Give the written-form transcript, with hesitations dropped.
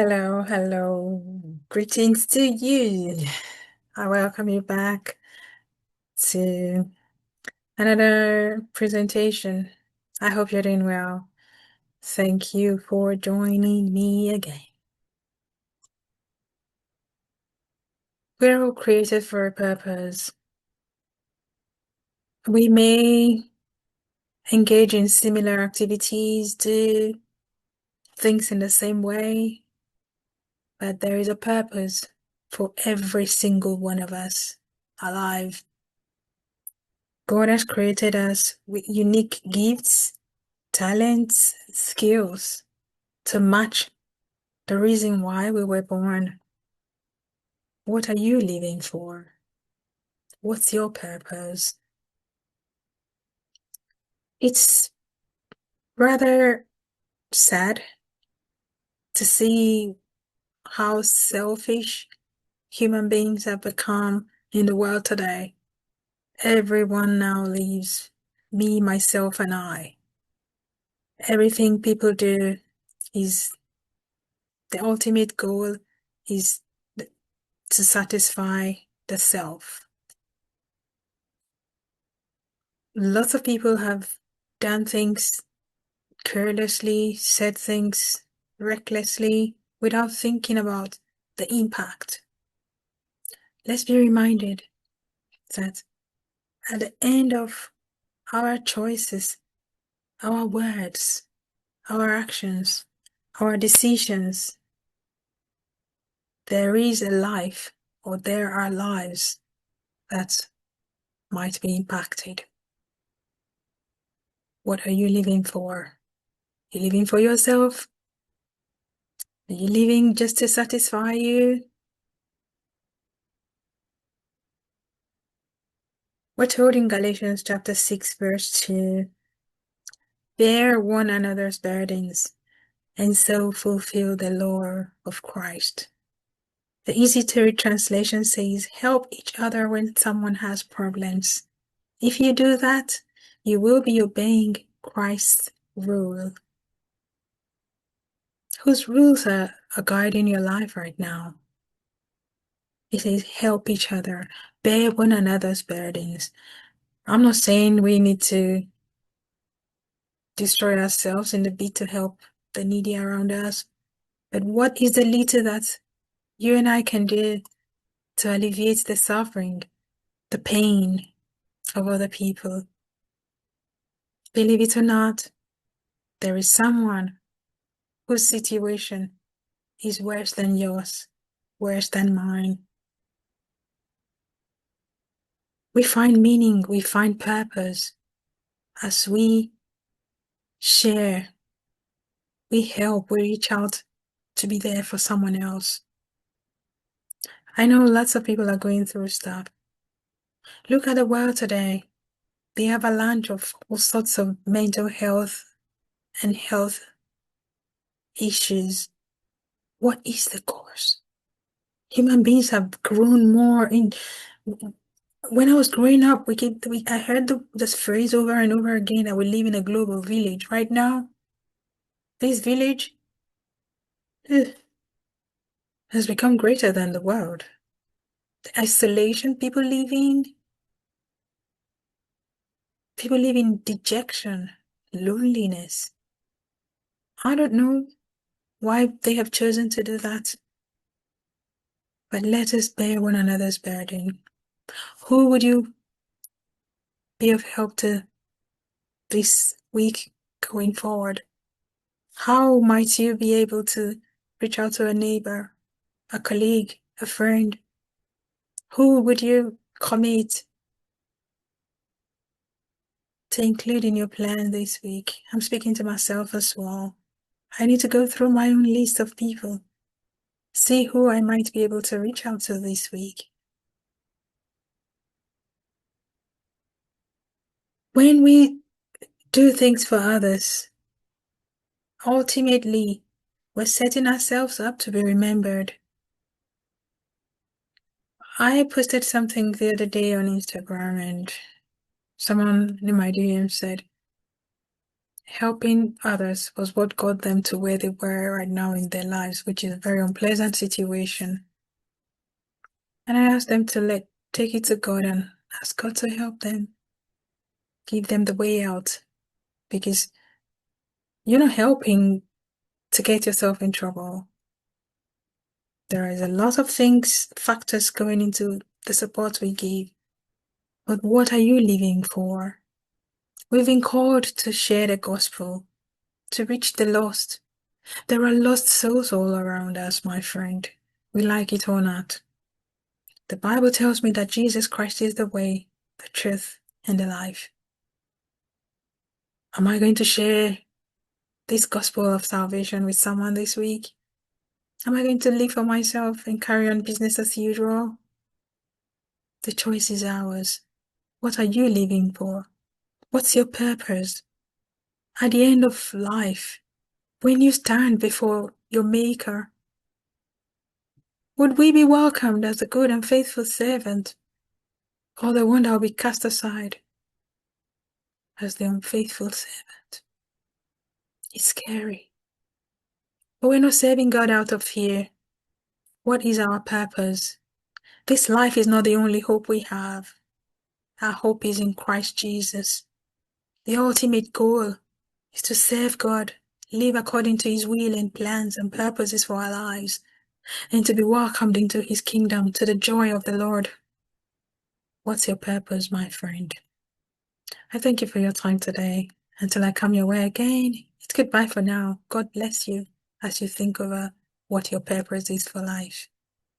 Hello, hello. Greetings to you. I welcome you back to another presentation. I hope you're doing well. Thank you for joining me again. We're all created for a purpose. We may engage in similar activities, do things in the same way, but there is a purpose for every single one of us alive. God has created us with unique gifts, talents, skills to match the reason why we were born. What are you living for? What's your purpose? It's rather sad to see how selfish human beings have become in the world today. Everyone now lives me, myself, and I. Everything people do is the ultimate goal is to satisfy the self. Lots of people have done things carelessly, said things recklessly, without thinking about the impact. Let's be reminded that at the end of our choices, our words, our actions, our decisions, there is a life, or there are lives that might be impacted. What are you living for? You living for yourself? Are you living just to satisfy you? We're told in Galatians chapter 6, verse 2, bear one another's burdens and so fulfill the law of Christ. The easy to read translation says, help each other when someone has problems. If you do that, you will be obeying Christ's rule. Whose rules are guiding your life right now? It says, help each other, bear one another's burdens. I'm not saying we need to destroy ourselves in the bid to help the needy around us, but what is the little that you and I can do to alleviate the suffering, the pain of other people? Believe it or not, there is someone whose situation is worse than yours, worse than mine. We find meaning, we find purpose as we share, we help, we reach out to be there for someone else. I know lots of people are going through stuff. Look at the world today. The avalanche of all sorts of mental health and health issues. What is the cause? Human beings have grown more in. When I was growing up, I heard this phrase over and over again that we live in a global village. Right now, this village has become greater than the world. The isolation people live in dejection, loneliness. I don't know why they have chosen to do that, but let us bear one another's burden. Who would you be of help to this week going forward? How might you be able to reach out to a neighbor, a colleague, a friend? Who would you commit to include in your plan this week? I'm speaking to myself as well. I need to go through my own list of people, see who I might be able to reach out to this week. When we do things for others, ultimately, we're setting ourselves up to be remembered. I posted something the other day on Instagram and someone in my DM said, Helping others was what got them to where they were right now in their lives, which is a very unpleasant situation. And I asked them to take it to God and ask God to help them, give them the way out, because you're not helping to get yourself in trouble. There is a lot of factors going into the support we give. But what are you living for? We've been called to share the gospel, to reach the lost. There are lost souls all around us, my friend. We like it or not. The Bible tells me that Jesus Christ is the way, the truth, and the life. Am I going to share this gospel of salvation with someone this week? Am I going to live for myself and carry on business as usual? The choice is ours. What are you living for? What's your purpose? At the end of life, when you stand before your Maker, would we be welcomed as a good and faithful servant, or the one that will be cast aside as the unfaithful servant? It's scary. But we're not serving God out of fear. What is our purpose? This life is not the only hope we have. Our hope is in Christ Jesus. The ultimate goal is to serve God, live according to His will and plans and purposes for our lives, and to be welcomed into His kingdom to the joy of the Lord. What's your purpose, my friend? I thank you for your time today. Until I come your way again, it's goodbye for now. God bless you as you think over what your purpose is for life.